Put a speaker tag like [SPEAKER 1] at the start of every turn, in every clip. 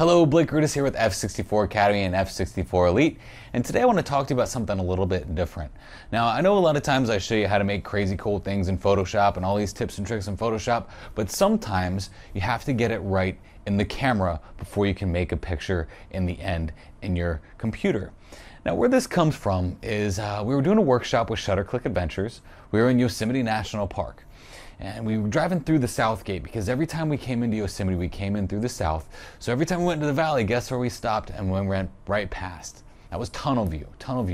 [SPEAKER 1] Hello, Blake Rudis here with F64 Academy and F64 Elite, and today I want to talk to you about something a little bit different. Now, I know a lot of times I show you how to make crazy cool things in Photoshop and all these tips and tricks in Photoshop, but sometimes you have to get it right in the camera before you can make a picture in the end in your computer. Now, where this comes from is we were doing a workshop with ShutterClick Adventures. We were in Yosemite National Park. And we were driving through the South Gate because every time we came into Yosemite, we came in through the south. So every time we went into the valley, guess where we stopped and we went right past? That was Tunnel View,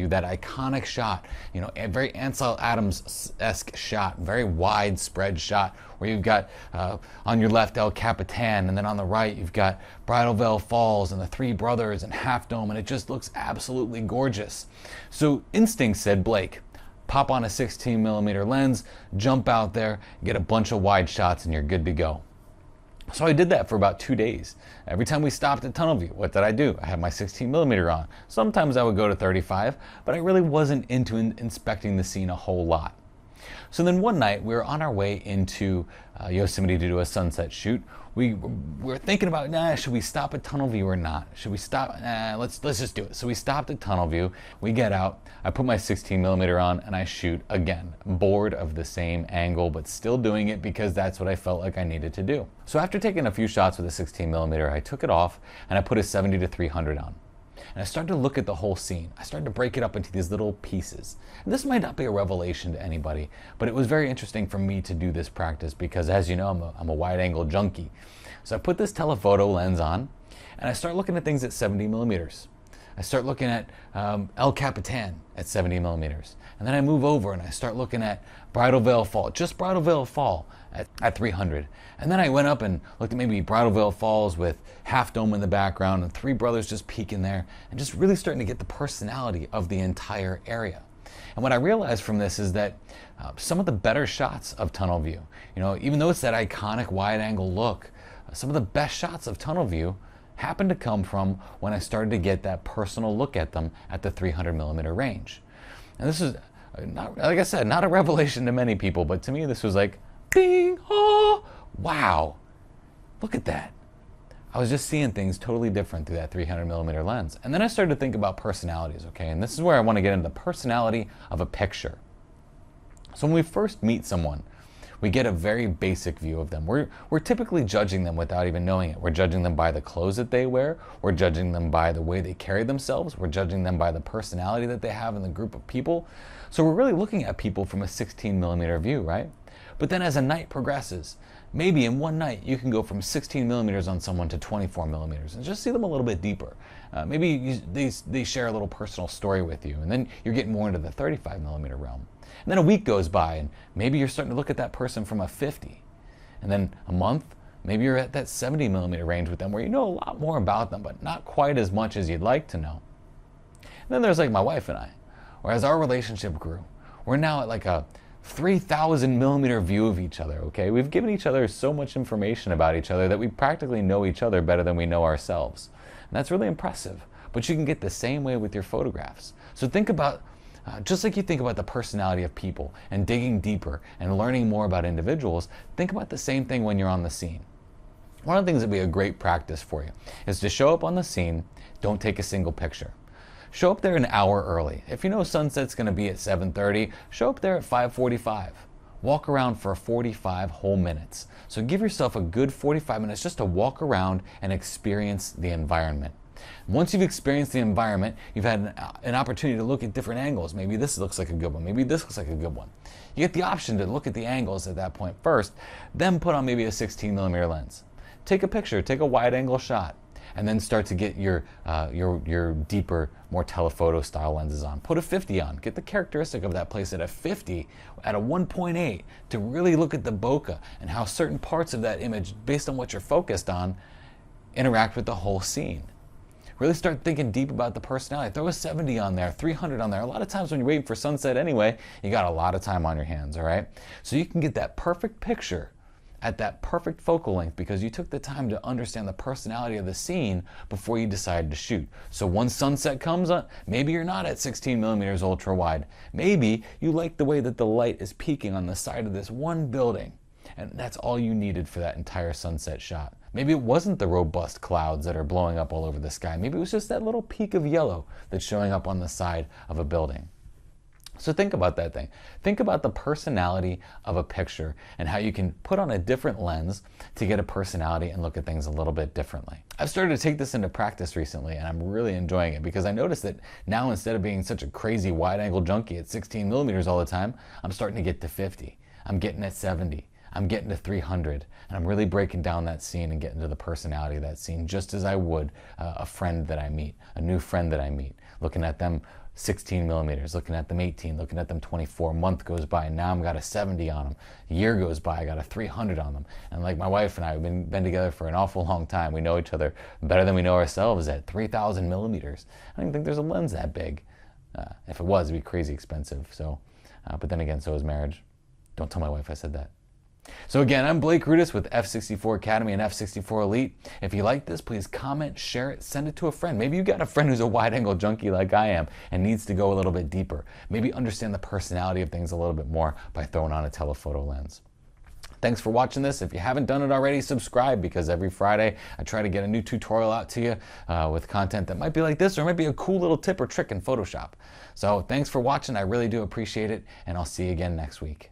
[SPEAKER 1] that iconic shot, you know, a very Ansel Adams-esque shot, very widespread shot where you've got on your left El Capitan, and then on the right you've got Bridal Veil Falls and the Three Brothers and Half Dome, and it just looks absolutely gorgeous. So instinct said, Blake, pop on a 16mm lens, jump out there, get a bunch of wide shots, and you're good to go. So I did that for about 2 days. Every time we stopped at Tunnel View, what did I do? I had my 16mm on. Sometimes I would go to 35, but I really wasn't into inspecting the scene a whole lot. So then one night we were on our way into Yosemite to do a sunset shoot. We were thinking about, should we stop at Tunnel View or not? Should we stop? Let's just do it. So we stopped at Tunnel View. We get out. I put my 16mm on and I shoot again. Bored of the same angle, but still doing it because that's what I felt like I needed to do. So after taking a few shots with a 16mm, I took it off and I put a 70-300 on. And I started to look at the whole scene. I started to break it up into these little pieces. And this might not be a revelation to anybody, but it was very interesting for me to do this practice because, as you know, I'm a wide angle junkie. So I put this telephoto lens on and I start looking at things at 70mm. I start looking at El Capitan at 70mm. And then I move over and I start looking at Bridal Veil Fall, just Bridal Veil Fall at 300. And then I went up and looked at maybe Bridal Veil Falls with Half Dome in the background and Three Brothers just peeking there and just really starting to get the personality of the entire area. And what I realized from this is that some of the better shots of Tunnel View, you know, even though it's that iconic wide angle look, some of the best shots of Tunnel View happened to come from when I started to get that personal look at them at the 300mm range. And this is, not, like I said, not a revelation to many people, but to me this was like, bing, oh, wow, look at that. I was just seeing things totally different through that 300mm lens. And then I started to think about personalities, okay? And this is where I want to get into the personality of a picture. So when we first meet someone, we get a very basic view of them. We're typically judging them without even knowing it. We're judging them by the clothes that they wear. We're judging them by the way they carry themselves. We're judging them by the personality that they have in the group of people. So we're really looking at people from a 16mm view, right? But then as a night progresses, maybe in one night you can go from 16mm on someone to 24mm and just see them a little bit deeper. Maybe they share a little personal story with you, and then you're getting more into the 35mm realm. And then a week goes by and maybe you're starting to look at that person from a 50. And then a month, maybe you're at that 70mm range with them where you know a lot more about them, but not quite as much as you'd like to know. And then there's like my wife and I, where as our relationship grew, we're now at like a 3,000mm view of each other, okay? We've given each other so much information about each other that we practically know each other better than we know ourselves. And that's really impressive, but you can get the same way with your photographs. So think about, just like you think about the personality of people and digging deeper and learning more about individuals, think about the same thing when you're on the scene. One of the things that would be a great practice for you is to show up on the scene, don't take a single picture. Show up there an hour early. If you know sunset's going to be at 7:30, show up there at 5:45. Walk around for 45 whole minutes. So give yourself a good 45 minutes just to walk around and experience the environment. Once you've experienced the environment, you've had an opportunity to look at different angles. Maybe this looks like a good one. Maybe this looks like a good one. You get the option to look at the angles at that point first, then put on maybe a 16mm lens. Take a picture, take a wide angle shot, and then start to get your deeper, more telephoto style lenses on. Put a 50 on. Get the characteristic of that place at a 50, at a 1.8, to really look at the bokeh and how certain parts of that image, based on what you're focused on, interact with the whole scene. Really start thinking deep about the personality. Throw a 70 on there, 300 on there. A lot of times when you're waiting for sunset anyway, you got a lot of time on your hands, all right? So you can get that perfect picture at that perfect focal length because you took the time to understand the personality of the scene before you decided to shoot. So once sunset comes on, maybe you're not at 16mm ultra wide. Maybe you like the way that the light is peeking on the side of this one building and that's all you needed for that entire sunset shot. Maybe it wasn't the robust clouds that are blowing up all over the sky. Maybe it was just that little peak of yellow that's showing up on the side of a building. So think about that thing. Think about the personality of a picture and how you can put on a different lens to get a personality and look at things a little bit differently. I've started to take this into practice recently, and I'm really enjoying it because I noticed that now, instead of being such a crazy wide-angle junkie at 16 millimeters all the time, I'm starting to get to 50. I'm getting at 70. I'm getting to 300, and I'm really breaking down that scene and getting to the personality of that scene, just as I would a friend that I meet, a new friend that I meet, looking at them 16 millimeters, looking at them 18, looking at them 24. A month goes by, and now I've got a 70 on them. A year goes by, I got a 300 on them. And like my wife and I, we've been together for an awful long time. We know each other better than we know ourselves at 3,000 millimeters. I don't even think there's a lens that big. If it was, it'd be crazy expensive. So, but then again, so is marriage. Don't tell my wife I said that. So again, I'm Blake Rudis with F64 Academy and F64 Elite. If you like this, please comment, share it, send it to a friend. Maybe you got a friend who's a wide-angle junkie like I am and needs to go a little bit deeper. Maybe understand the personality of things a little bit more by throwing on a telephoto lens. Thanks for watching this. If you haven't done it already, subscribe, because every Friday I try to get a new tutorial out to you with content that might be like this, or might be a cool little tip or trick in Photoshop. So thanks for watching. I really do appreciate it, and I'll see you again next week.